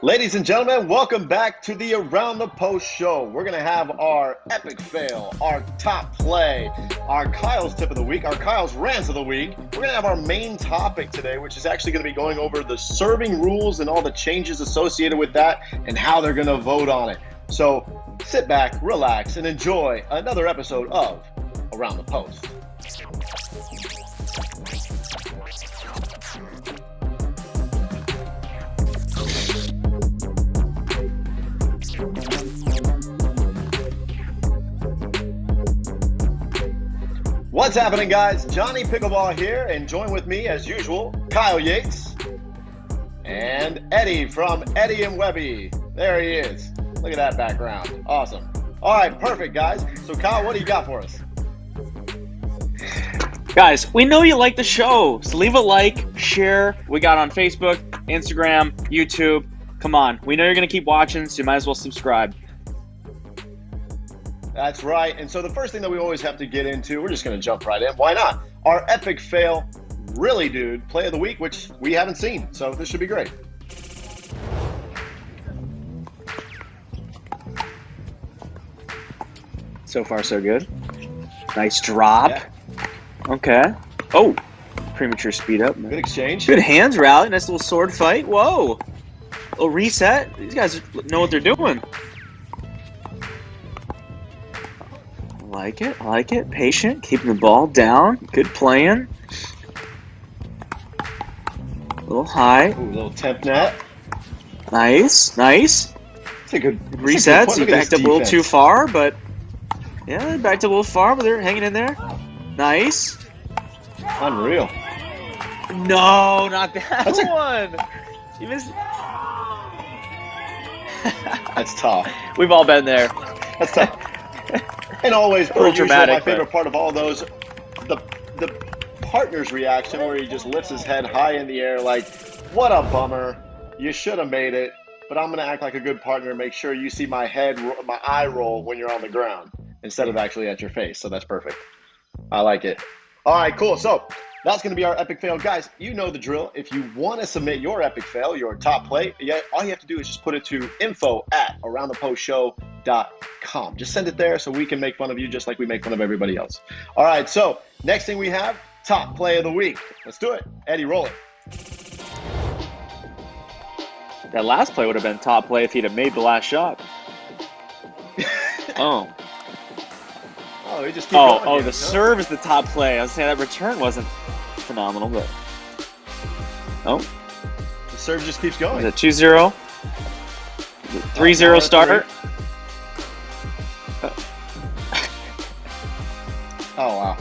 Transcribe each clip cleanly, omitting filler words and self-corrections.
Ladies and gentlemen, welcome back to the Around the Post show. We're going to have our epic fail, our top play, our Kyle's tip of the week, our Kyle's rants of the week. We're going to have our main topic today, which is actually going to be going over the serving rules and all the changes associated with that and how they're going to vote on it. So sit back, relax, and enjoy another episode of Around the Post. What's happening, guys? Johnny Pickleball here, and join with me as usual, Kyle Yates and Eddie from Eddie and Webby. There he is. Look at that background. Awesome. All right, perfect, guys. So, Kyle, what do you got for us? Guys, we know you like the show, so leave a like, share. We got on Facebook, Instagram, YouTube. Come on, we know you're going to keep watching, so you might as well subscribe. That's right. And so the first thing that we always have to get into, we're just going to jump right in. Why not? Our epic fail, really, dude, play of the week, which we haven't seen. So this should be great. So far, so good. Nice drop. Yeah. Okay. Oh, premature speed up. Good exchange. Good hands rally. Nice little sword fight. Whoa. Little reset. These guys know what they're doing. I like it. Patient, keeping the ball down. Good playing. A little high. Ooh, little temp net. Nice. It's a good Resets. You backed up a little too far, but yeah, they backed up a little far, but they're hanging in there. Nice. Unreal. No, not that one. You missed. That's tough. We've all been there. That's tough. And always, per usual, dramatic, my favorite part of all those, the partner's reaction where he just lifts his head high in the air like, what a bummer. You should have made it, but I'm going to act like a good partner and make sure you see my eye roll when you're on the ground instead of actually at your face. So that's perfect. I like it. All right, cool. So that's going to be our epic fail. Guys, you know the drill. If you want to submit your epic fail, your top play, all you have to do is just put it to info@aroundthepostshow.com. Just send it there so we can make fun of you just like we make fun of everybody else. All right, so next thing we have, top play of the week. Let's do it. Eddie, roll it. That last play would have been top play if he'd have made the last shot. Oh, he just keep going here. The serve is the top play. I was saying that return wasn't phenomenal, but The serve just keeps going. Is it 2-0? 3-0 start. Oh, wow.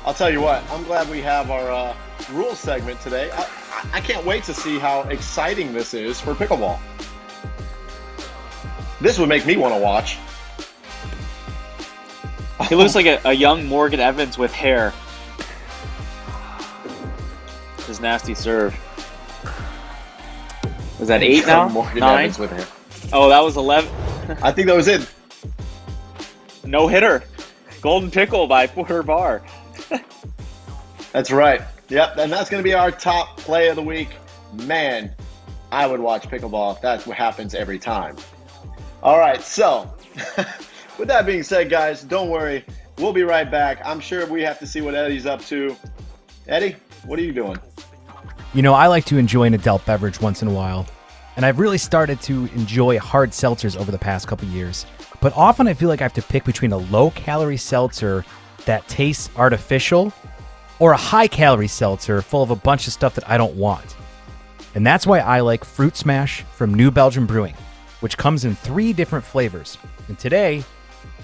I'll tell you what, I'm glad we have our rules segment today. I can't wait to see how exciting this is for pickleball. This would make me want to watch. He looks like a young Morgan Evans with hair. His nasty serve. Was that 8 now? Morgan 9? Evans with hair. Oh, that was 11. I think that was it. No hitter. Golden pickle by Porter Barr. That's right. Yep, and that's going to be our top play of the week. Man, I would watch pickleball if that's what happens every time. All right, so with that being said, guys, don't worry. We'll be right back. I'm sure we have to see what Eddie's up to. Eddie, what are you doing? You know, I like to enjoy an adult beverage once in a while, and I've really started to enjoy hard seltzers over the past couple years. But often I feel like I have to pick between a low-calorie seltzer that tastes artificial or a high-calorie seltzer full of a bunch of stuff that I don't want. And that's why I like Fruit Smash from New Belgium Brewing, which comes in 3 different flavors. And today,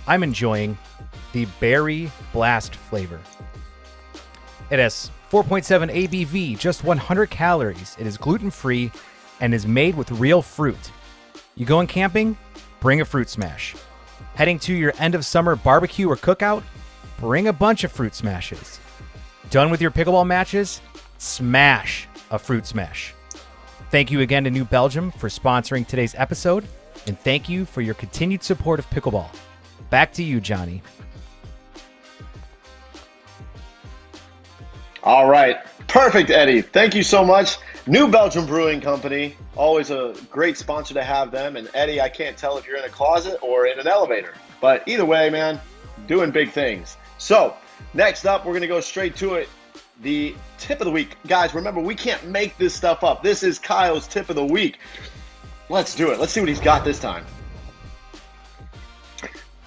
I'm enjoying the Berry Blast flavor. It has 4.7 ABV, just 100 calories. It is gluten-free and is made with real fruit. You going camping? Bring a Fruit Smash. Heading to your end of summer barbecue or cookout? Bring a bunch of Fruit Smashes. Done with your pickleball matches? Smash a Fruit Smash. Thank you again to New Belgium for sponsoring today's episode, and thank you for your continued support of pickleball. Back to you, Johnny. All right. Perfect, Eddie. Thank you so much. New Belgium Brewing Company, always a great sponsor to have them. And Eddie, I can't tell if you're in a closet or in an elevator, but either way, man, doing big things. So next up, we're going to go straight to it. The tip of the week. Guys, remember, we can't make this stuff up. This is Kyle's tip of the week. Let's do it. Let's see what he's got this time.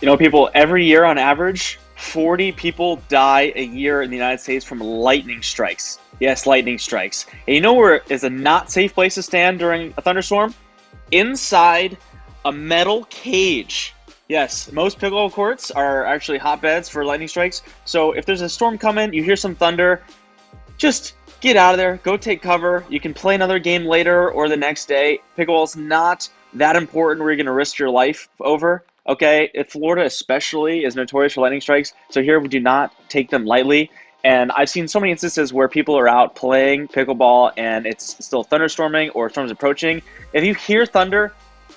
You know, people, every year on average, 40 people die a year in the United States from lightning strikes. Yes, lightning strikes. And you know where is a not safe place to stand during a thunderstorm? Inside a metal cage. Yes, most pickleball courts are actually hotbeds for lightning strikes. So if there's a storm coming, you hear some thunder, just get out of there, go take cover. You can play another game later or the next day. Pickleball's not that important where you're going to risk your life over. Okay, Florida especially is notorious for lightning strikes, so here we do not take them lightly. And I've seen so many instances where people are out playing pickleball and it's still thunderstorming or storms approaching. If you hear thunder,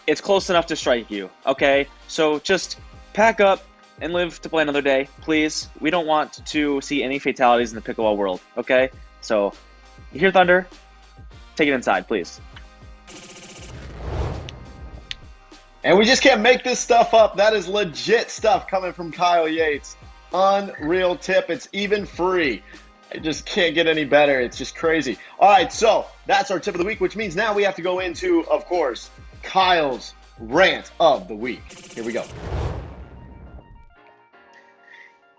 it's close enough to strike you, okay? So just pack up and live to play another day, please. We don't want to see any fatalities in the pickleball world, okay? So you hear thunder, take it inside, please. And we just can't make this stuff up. That is legit stuff coming from Kyle Yates. Unreal tip. It's even free. It just can't get any better. It's just crazy. All right, so that's our tip of the week, which means now we have to go into, of course, Kyle's rant of the week. Here we go.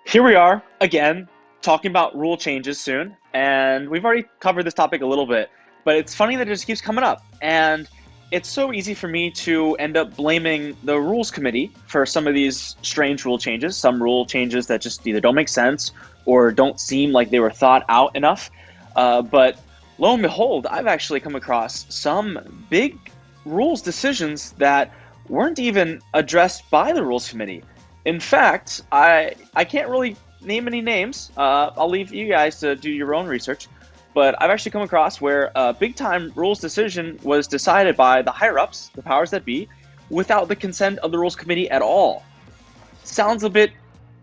Here we are again, talking about rule changes soon. And we've already covered this topic a little bit, but it's funny that it just keeps coming up. And it's so easy for me to end up blaming the rules committee for some of these strange rule changes, some rule changes that just either don't make sense or don't seem like they were thought out enough. But lo and behold, I've actually come across some big rules decisions that weren't even addressed by the rules committee. In fact, I can't really name any names. I'll leave you guys to do your own research. But I've actually come across where a big-time rules decision was decided by the higher-ups, the powers that be, without the consent of the rules committee at all. Sounds a bit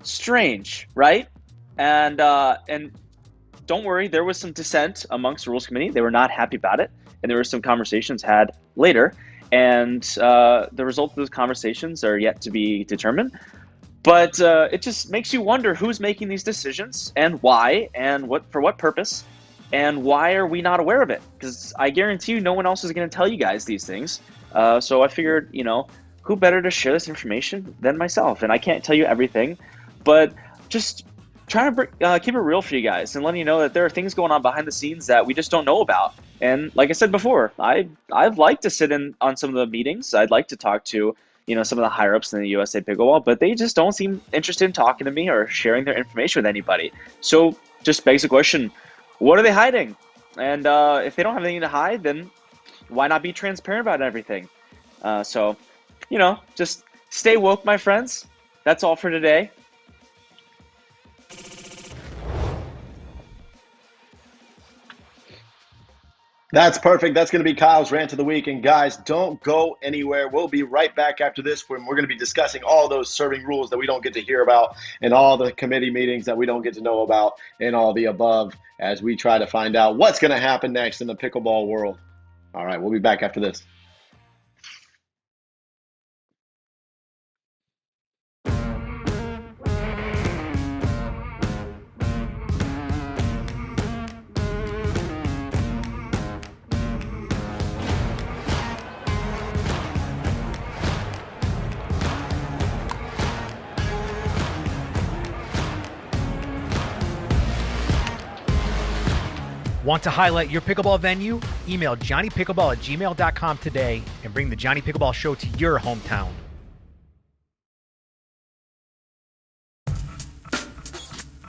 strange, right? And don't worry, there was some dissent amongst the rules committee. They were not happy about it, and there were some conversations had later. And the result of those conversations are yet to be determined. But it just makes you wonder who's making these decisions and why and for what purpose. And why are we not aware of it? Because I guarantee you no one else is going to tell you guys these things. So I figured, you know, who better to share this information than myself? And I can't tell you everything, but just trying to keep it real for you guys and letting you know that there are things going on behind the scenes that we just don't know about. And like I said before, I'd like to sit in on some of the meetings. I'd like to talk to, you know, some of the higher ups in the USA Pickleball, but they just don't seem interested in talking to me or sharing their information with anybody. So just begs the question, what are they hiding? And if they don't have anything to hide, then why not be transparent about everything? So, you know, just stay woke, my friends. That's all for today. That's perfect. That's going to be Kyle's rant of the week. And guys, don't go anywhere. We'll be right back after this when we're going to be discussing all those serving rules that we don't get to hear about and all the committee meetings that we don't get to know about and all the above as we try to find out what's going to happen next in the pickleball world. All right, we'll be back after this. Want to highlight your pickleball venue? Email johnnypickleball@gmail.com today and bring the Johnny Pickleball Show to your hometown.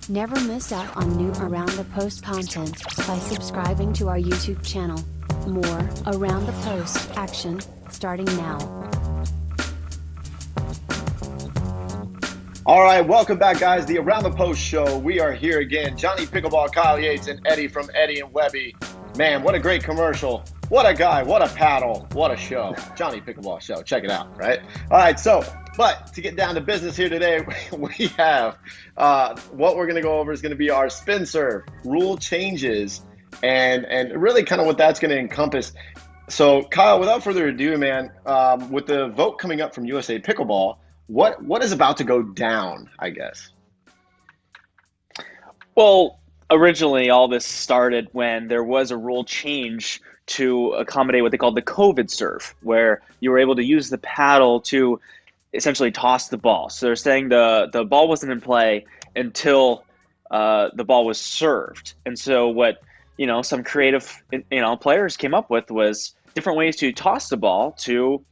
Never miss out on new Around the Post content by subscribing to our YouTube channel. More Around the Post action starting now. All right, welcome back, guys. The Around the Post Show. We are here again. Johnny Pickleball, Kyle Yates, and Eddie from Eddie and Webby. Man, what a great commercial. What a guy. What a paddle. What a show. Johnny Pickleball Show. Check it out, right? All right, so, but to get down to business here today, we have what we're going to go over is going to be our spin serve rule changes and really kind of what that's going to encompass. So, Kyle, without further ado, man, with the vote coming up from USA Pickleball, what is about to go down, I guess? Well, originally, all this started when there was a rule change to accommodate what they called the COVID serve, where you were able to use the paddle to essentially toss the ball. So they're saying the ball wasn't in play until the ball was served. And so what some creative players came up with was different ways to toss the ball to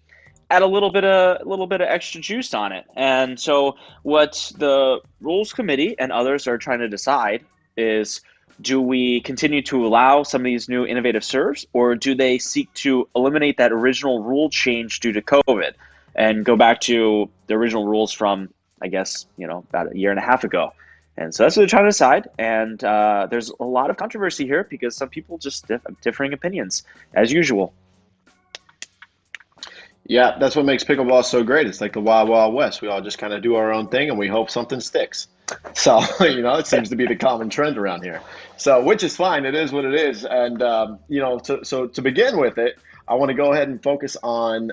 add a little bit of extra juice on it. And so what the rules committee and others are trying to decide is, do we continue to allow some of these new innovative serves, or do they seek to eliminate that original rule change due to COVID and go back to the original rules from, I guess, about a year and a half ago? And so that's what they're trying to decide. And there's a lot of controversy here because some people just have differing opinions, as usual. Yeah, that's what makes pickleball so great. It's like the Wild Wild West. We all just kind of do our own thing and we hope something sticks. So, it seems to be the common trend around here. So, which is fine. It is what it is. And, to begin with it, I want to go ahead and focus on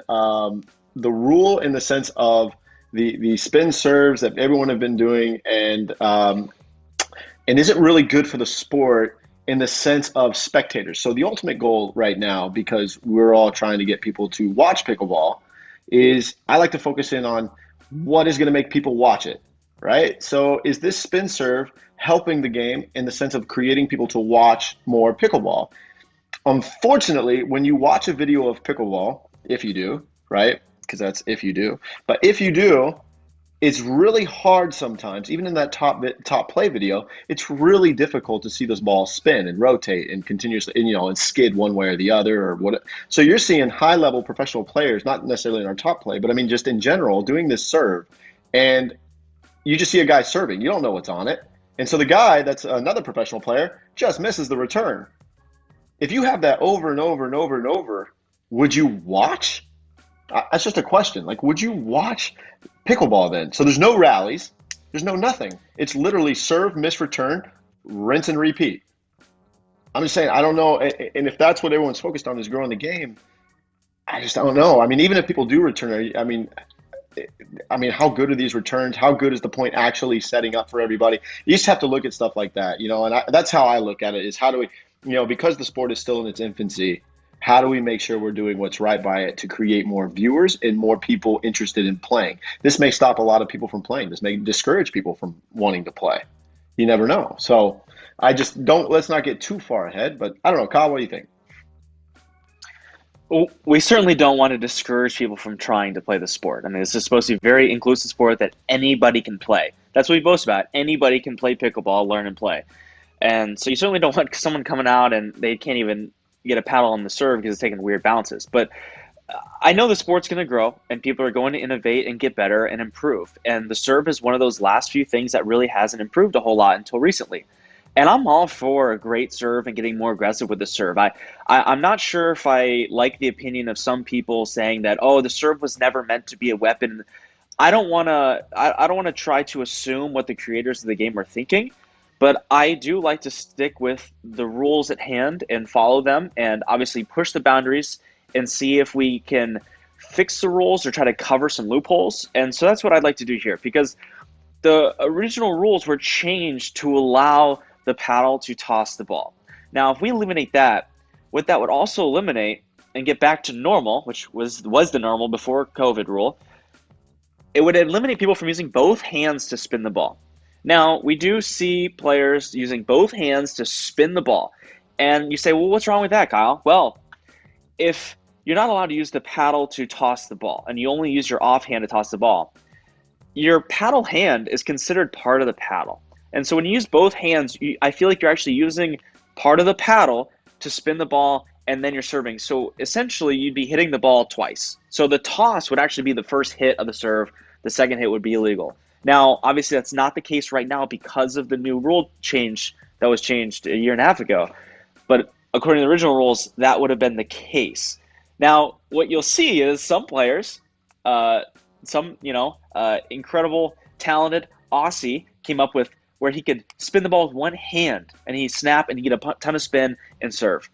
the rule in the sense of the spin serves that everyone have been doing, and is it really good for the sport in the sense of spectators? So the ultimate goal right now, because we're all trying to get people to watch pickleball, is I like to focus in on what is going to make people watch it, right? So is this spin serve helping the game in the sense of creating people to watch more pickleball? Unfortunately, when you watch a video of pickleball, if you do, right? Because that's if you do. But if you do, it's really hard sometimes, even in that top play video, it's really difficult to see those balls spin and rotate and continuously, and skid one way or the other or what. So you're seeing high level professional players, not necessarily in our top play, but I mean just in general, doing this serve, and you just see a guy serving. You don't know what's on it, and so the guy that's another professional player just misses the return. If you have that over and over and over and over, would you watch? That's just a question. Like, would you watch pickleball then? So there's no rallies, there's no nothing. It's literally serve, miss, return, rinse and repeat. I'm just saying, I don't know. And if that's what everyone's focused on is growing the game, I just don't know. I mean, even if people do return, I mean, how good are these returns? How good is the point actually setting up for everybody? You just have to look at stuff like that, and that's how I look at it, is how do we, because the sport is still in its infancy, how do we make sure we're doing what's right by it to create more viewers and more people interested in playing? This may stop a lot of people from playing. This may discourage people from wanting to play. You never know. So let's not get too far ahead, but I don't know. Kyle, what do you think? Well, we certainly don't want to discourage people from trying to play the sport. I mean, this is supposed to be a very inclusive sport that anybody can play. That's what we boast about. Anybody can play pickleball, learn and play. And so you certainly don't want someone coming out and they can't even get a paddle on the serve because it's taking weird bounces. But I know the sport's going to grow and people are going to innovate and get better and improve. And the serve is one of those last few things that really hasn't improved a whole lot until recently. And I'm all for a great serve and getting more aggressive with the serve. I'm not sure if I like the opinion of some people saying that, oh, the serve was never meant to be a weapon. I don't want to try to assume what the creators of the game are thinking. But I do like to stick with the rules at hand and follow them and obviously push the boundaries and see if we can fix the rules or try to cover some loopholes. And so that's what I'd like to do here, because the original rules were changed to allow the paddle to toss the ball. Now, if we eliminate that, what that would also eliminate and get back to normal, which was the normal before COVID rule, it would eliminate people from using both hands to spin the ball. Now, we do see players using both hands to spin the ball. And you say, well, what's wrong with that, Kyle? Well, if you're not allowed to use the paddle to toss the ball and you only use your offhand to toss the ball, your paddle hand is considered part of the paddle. And so when you use both hands, I feel like you're actually using part of the paddle to spin the ball and then you're serving. So essentially, you'd be hitting the ball twice. So the toss would actually be the first hit of the serve. The second hit would be illegal. Now, obviously, that's not the case right now because of the new rule change that was changed a year and a half ago. But according to the original rules, that would have been the case. Now, what you'll see is some players, incredible, talented Aussie came up with, where he could spin the ball with one hand and he'd snap and he'd get a ton of spin and serve.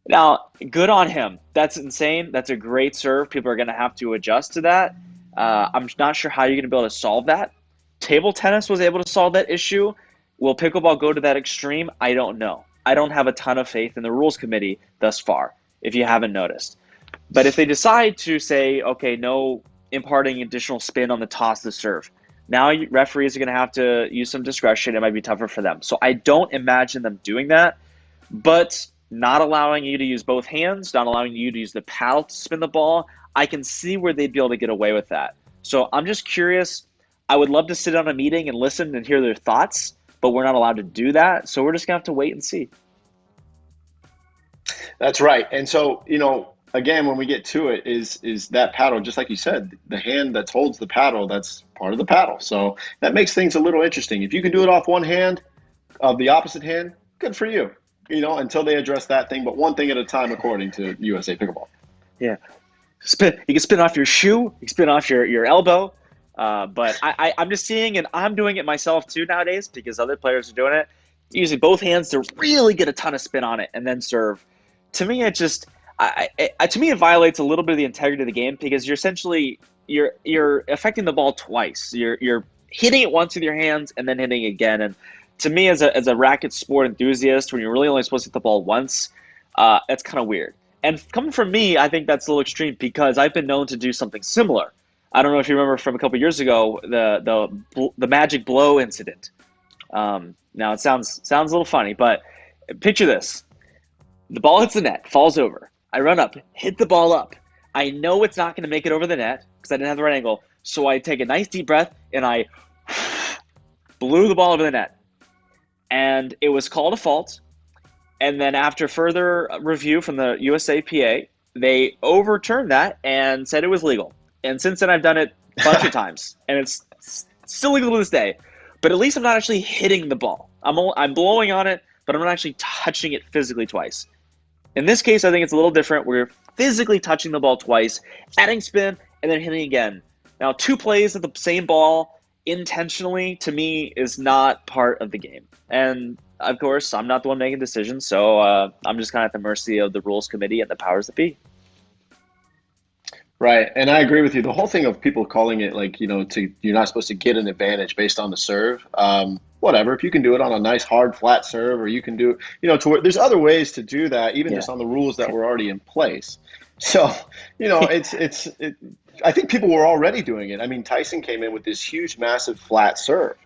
Now, good on him. That's insane. That's a great serve. People are going to have to adjust to that. I'm not sure how you're going to be able to solve that. Table tennis was able to solve that issue. Will pickleball go to that extreme? I don't know. I don't have a ton of faith in the rules committee thus far, if you haven't noticed. But if they decide to say, okay, no imparting additional spin on the toss to serve, now referees are going to have to use some discretion. It might be tougher for them. So I don't imagine them doing that. But not allowing you to use both hands, not allowing you to use the paddle to spin the ball, I can see where they'd be able to get away with that. So I'm just curious. I would love to sit on a meeting and listen and hear their thoughts, but we're not allowed to do that. So we're just going to have to wait and see. That's right. And so, again, when we get to it, is that paddle, just like you said, the hand that holds the paddle, that's part of the paddle. So that makes things a little interesting. If you can do it off one hand, of the opposite hand, good for you. Until they address that thing, but one thing at a time, according to USA Pickleball. Yeah. You can spin off your shoe, you can spin off your elbow. But I'm just seeing, and I'm doing it myself too nowadays because other players are doing it, using both hands to really get a ton of spin on it and then serve. To me, it just, to me, it violates a little bit of the integrity of the game because you're affecting the ball twice. You're hitting it once with your hands and then hitting it again. And to me, as a racket sport enthusiast, when you're really only supposed to hit the ball once, that's kind of weird. And coming from me, I think that's a little extreme because I've been known to do something similar. I don't know if you remember from a couple years ago, the magic blow incident. Now it sounds a little funny, but picture this: the ball hits the net, falls over. I run up, hit the ball up. I know it's not going to make it over the net because I didn't have the right angle. So I take a nice deep breath and I blew the ball over the net. And it was called a fault. And then after further review from the USAPA, they overturned that and said it was legal. And since then, I've done it a bunch of times, and it's still legal to this day. But at least I'm not actually hitting the ball. I'm blowing on it, but I'm not actually touching it physically twice. In this case, I think it's a little different. We're physically touching the ball twice, adding spin, and then hitting again. Now, 2 plays of the same ball intentionally, to me, is not part of the game. And, of course, I'm not the one making decisions, so I'm just kind of at the mercy of the rules committee and the powers that be. Right, and I agree with you. The whole thing of people calling it like, you're not supposed to get an advantage based on the serve. Whatever, if you can do it on a nice hard flat serve, or you can do, there's other ways to do that, even just on the rules that were already in place. So, I think people were already doing it. I mean, Tyson came in with this huge, massive flat serve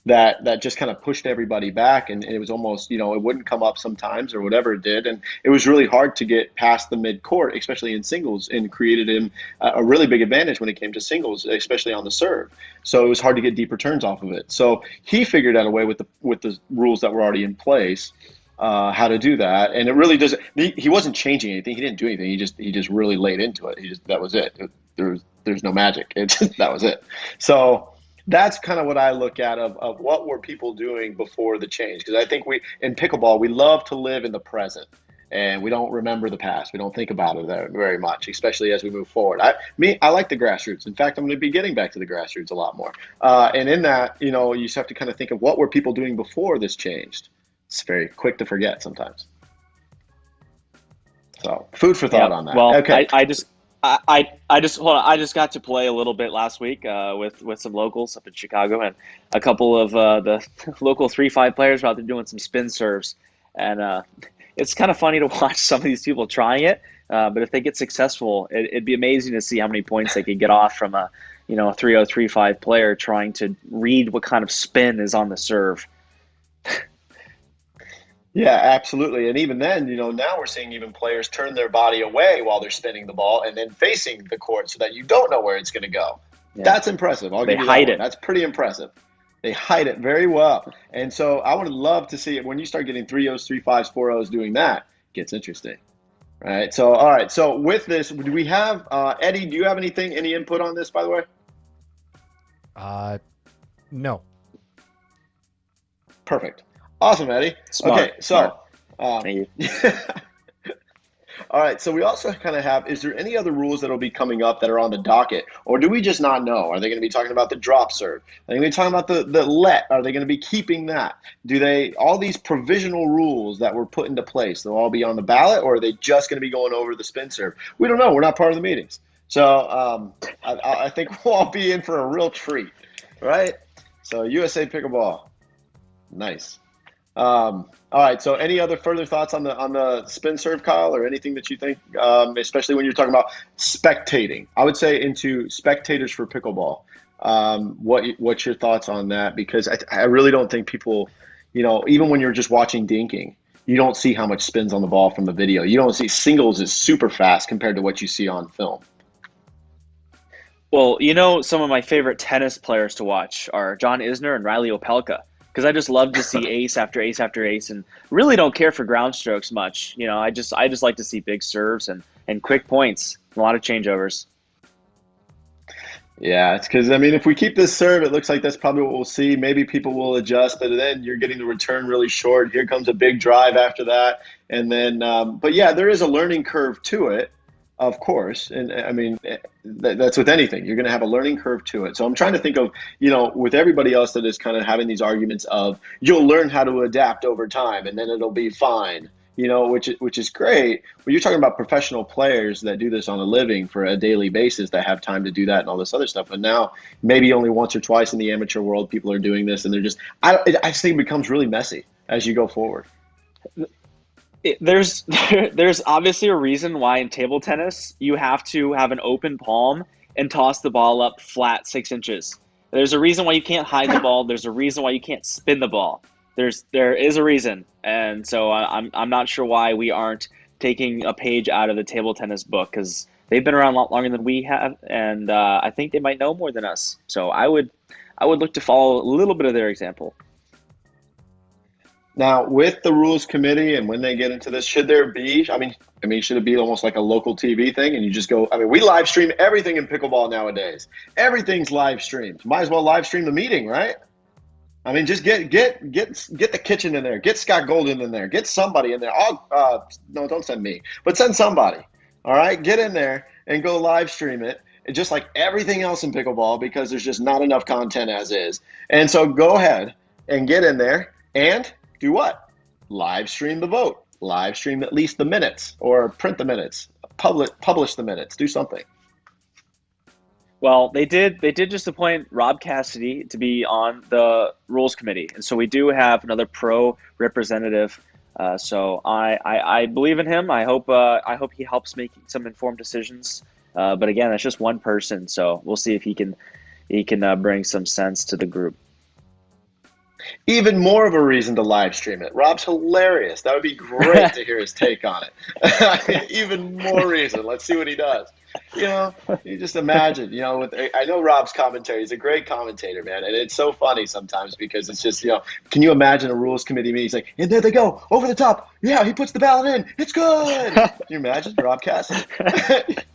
that just kind of pushed everybody back, and it was almost, it wouldn't come up sometimes or whatever it did, and it was really hard to get past the mid-court, especially in singles, and created him a really big advantage when it came to singles, especially on the serve. So it was hard to get deep returns off of it. So he figured out a way with the rules that were already in place, how to do that, and it really doesn't. He wasn't changing anything. He didn't do anything. He just really laid into it. That was it. There's no magic. That was it. So that's kind of what I look at of what were people doing before the change. Because I think in pickleball, we love to live in the present, and we don't remember the past. We don't think about it very much, especially as we move forward. I like the grassroots. In fact, I'm going to be getting back to the grassroots a lot more. And in that, you just have to kind of think of what were people doing before this changed. It's very quick to forget sometimes. So food for thought on that. Well, okay. I just got to play a little bit last week with some locals up in Chicago, and a couple of the local 3-5 players were out there doing some spin serves, and it's kind of funny to watch some of these people trying it. But if they get successful, it'd be amazing to see how many points they could get off from a 3-0, 3-5 player trying to read what kind of spin is on the serve. Yeah, absolutely. And even then, now we're seeing even players turn their body away while they're spinning the ball and then facing the court so that you don't know where it's going to go. Yeah. That's impressive. I'll give you that hide one. it. That's pretty impressive. They hide it very well. And so I would love to see it when you start getting 3-0s, 3-5s, 4-0s doing that. It gets interesting. Right. So, all right. So with this, do we have Eddie, do you have any input on this, by the way? No. Perfect. Awesome, Eddie. Smart. Okay, so Thank you. All right, so we also kind of have, is there any other rules that will be coming up that are on the docket? Or do we just not know? Are they going to be talking about the drop serve? Are they going to be talking about the let? Are they going to be keeping that? All these provisional rules that were put into place, they'll all be on the ballot, or are they just going to be going over the spin serve? We don't know. We're not part of the meetings. So I think we'll all be in for a real treat, right? So USA Pickleball, nice. All right. So, any other further thoughts on the spin serve, Kyle, or anything that you think, especially when you're talking about spectating? I would say into spectators for pickleball. What's your thoughts on that? Because I really don't think people, even when you're just watching dinking, you don't see how much spins on the ball from the video. You don't see singles is super fast compared to what you see on film. Well, some of my favorite tennis players to watch are John Isner and Riley Opelka, because I just love to see ace after ace after ace, and really don't care for ground strokes much. I just like to see big serves and quick points, a lot of changeovers. Yeah, it's because, if we keep this serve, it looks like that's probably what we'll see. Maybe people will adjust, but then you're getting the return really short. Here comes a big drive after that. And then, but yeah, there is a learning curve to it, of course. And that's with anything. You're going to have a learning curve to it. So I'm trying to think of, with everybody else that is kind of having these arguments of you'll learn how to adapt over time and then it'll be fine. Which is great. But you're talking about professional players that do this on a living for a daily basis that have time to do that and all this other stuff. But now maybe only once or twice in the amateur world, people are doing this, and they're just, I just think it becomes really messy as you go forward. There's obviously a reason why in table tennis you have to have an open palm and toss the ball up flat 6 inches. There's a reason why you can't hide the ball. There's a reason why you can't spin the ball. There is a reason, and so I'm not sure why we aren't taking a page out of the table tennis book, because they've been around a lot longer than we have, and I think they might know more than us. So I would look to follow a little bit of their example. Now, with the rules committee and when they get into this, should there be? Should it be almost like a local TV thing, and you just go? We live stream everything in pickleball nowadays. Everything's live streamed. Might as well live stream the meeting, right? Just get the kitchen in there. Get Scott Golden in there. Get somebody in there. No, don't send me, but send somebody. All right, get in there and go live stream it, just like everything else in pickleball, because there's just not enough content as is. And so go ahead and get in there and do what? Live stream the vote. Live stream at least the minutes, or print the minutes. Publish the minutes. Do something. Well, they did just appoint Rob Cassidy to be on the rules committee, and so we do have another pro representative. So I believe in him. I hope he helps make some informed decisions. But again, that's just one person, so we'll see if he can bring some sense to the group. Even more of a reason to live stream it. Rob's hilarious. That would be great to hear his take on it. Even more reason. Let's see what he does. You just imagine, I know Rob's commentary. He's a great commentator, man. And it's so funny sometimes because it's just, can you imagine a rules committee meeting? He's like, and there they go, over the top. Yeah, he puts the ballot in. It's good. Can you imagine Rob Cassidy? It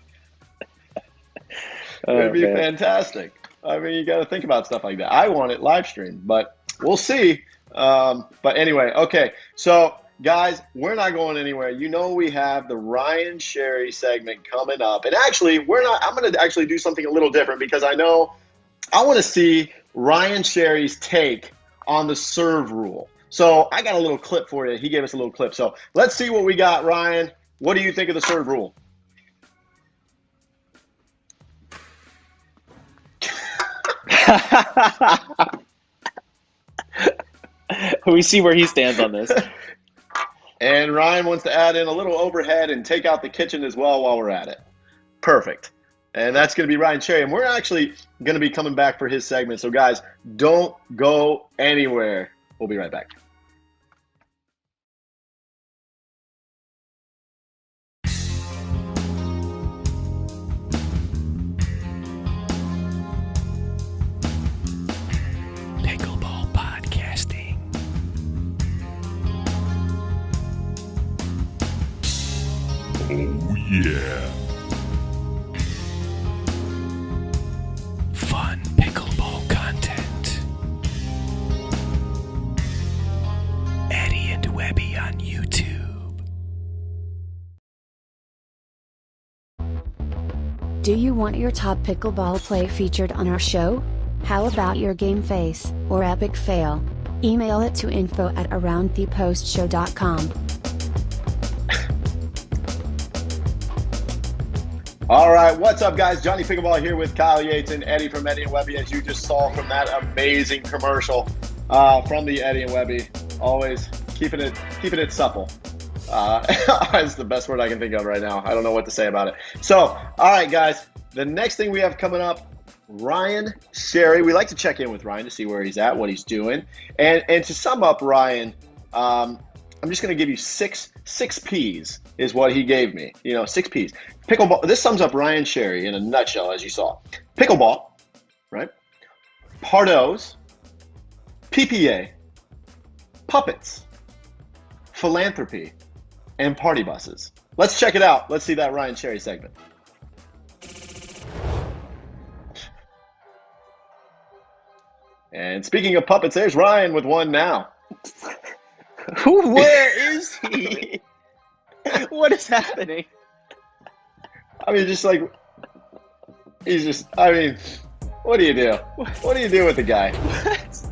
would be fantastic. You got to think about stuff like that. I want it live streamed, but we'll see. But anyway, okay. So, guys, we're not going anywhere. We have the Ryan Sherry segment coming up. And actually, I'm going to actually do something a little different, because I want to see Ryan Sherry's take on the serve rule. So I got a little clip for you. He gave us a little clip. So let's see what we got, Ryan. What do you think of the serve rule? We see where he stands on this. And Ryan wants to add in a little overhead and take out the kitchen as well while we're at it. Perfect. And that's going to be Ryan Cherry. And we're actually going to be coming back for his segment. So, guys, don't go anywhere. We'll be right back. Pickleball podcasting. Oh, yeah. Fun pickleball content. Eddie and Webby on YouTube. Do you want your top pickleball play featured on our show? How about your game face, or epic fail? Email it to info@aroundthepostshow.com. All right, what's up, guys? Johnny Pickleball here with Kyle Yates and Eddie from Eddie and Webby, as you just saw from that amazing commercial from the Eddie and Webby. Always keeping it supple. It's the best word I can think of right now. I don't know what to say about it. So, all right, guys, the next thing we have coming up, Ryan Sherry. We like to check in with Ryan to see where he's at, what he's doing. And to sum up Ryan, I'm just going to give you six P's is what he gave me. 6 P's. Pickleball. This sums up Ryan Sherry in a nutshell, as you saw. Pickleball, right? Pardos, PPA, puppets, philanthropy, and party buses. Let's check it out. Let's see that Ryan Sherry segment. And speaking of puppets, there's Ryan with one now. Where is he? What is happening? I mean, what do you do? What do you do with the guy?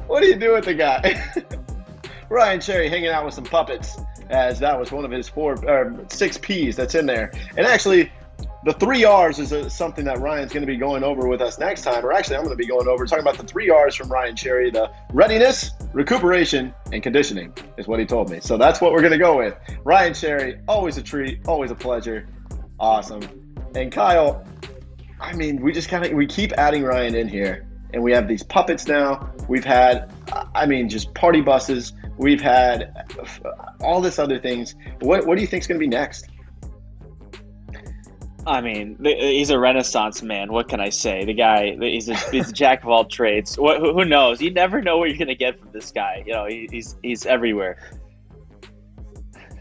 What do you do with the guy? Ryan Sherry hanging out with some puppets, as that was one of his 6 P's that's in there. And actually, the 3 R's is something that Ryan's going to be going over with us next time. Or actually, I'm going to be going over talking about the 3 R's from Ryan Sherry. The readiness, recuperation, and conditioning is what he told me. So that's what we're going to go with. Ryan Sherry, always a treat, always a pleasure. Awesome. And Kyle, I mean, we keep adding Ryan in here. And we have these puppets now. We've had, just party buses. We've had all this other things. What do you think is going to be next? I mean, he's a renaissance man. What can I say? The guy, he's a jack of all trades. Who knows? You never know what you're going to get from this guy. He's everywhere.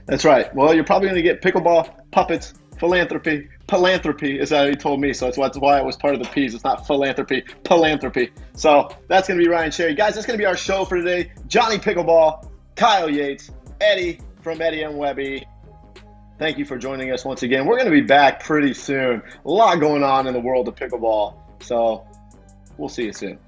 That's right. Well, you're probably going to get pickleball, puppets, philanthropy. Philanthropy is how he told me, so that's why it was part of the P's. It's not philanthropy, philanthropy. So that's going to be Ryan Sherry. Guys, that's going to be our show for today. Johnny Pickleball, Kyle Yates, Eddie from Eddie and Webby. Thank you for joining us once again. We're going to be back pretty soon. A lot going on in the world of pickleball, so we'll see you soon.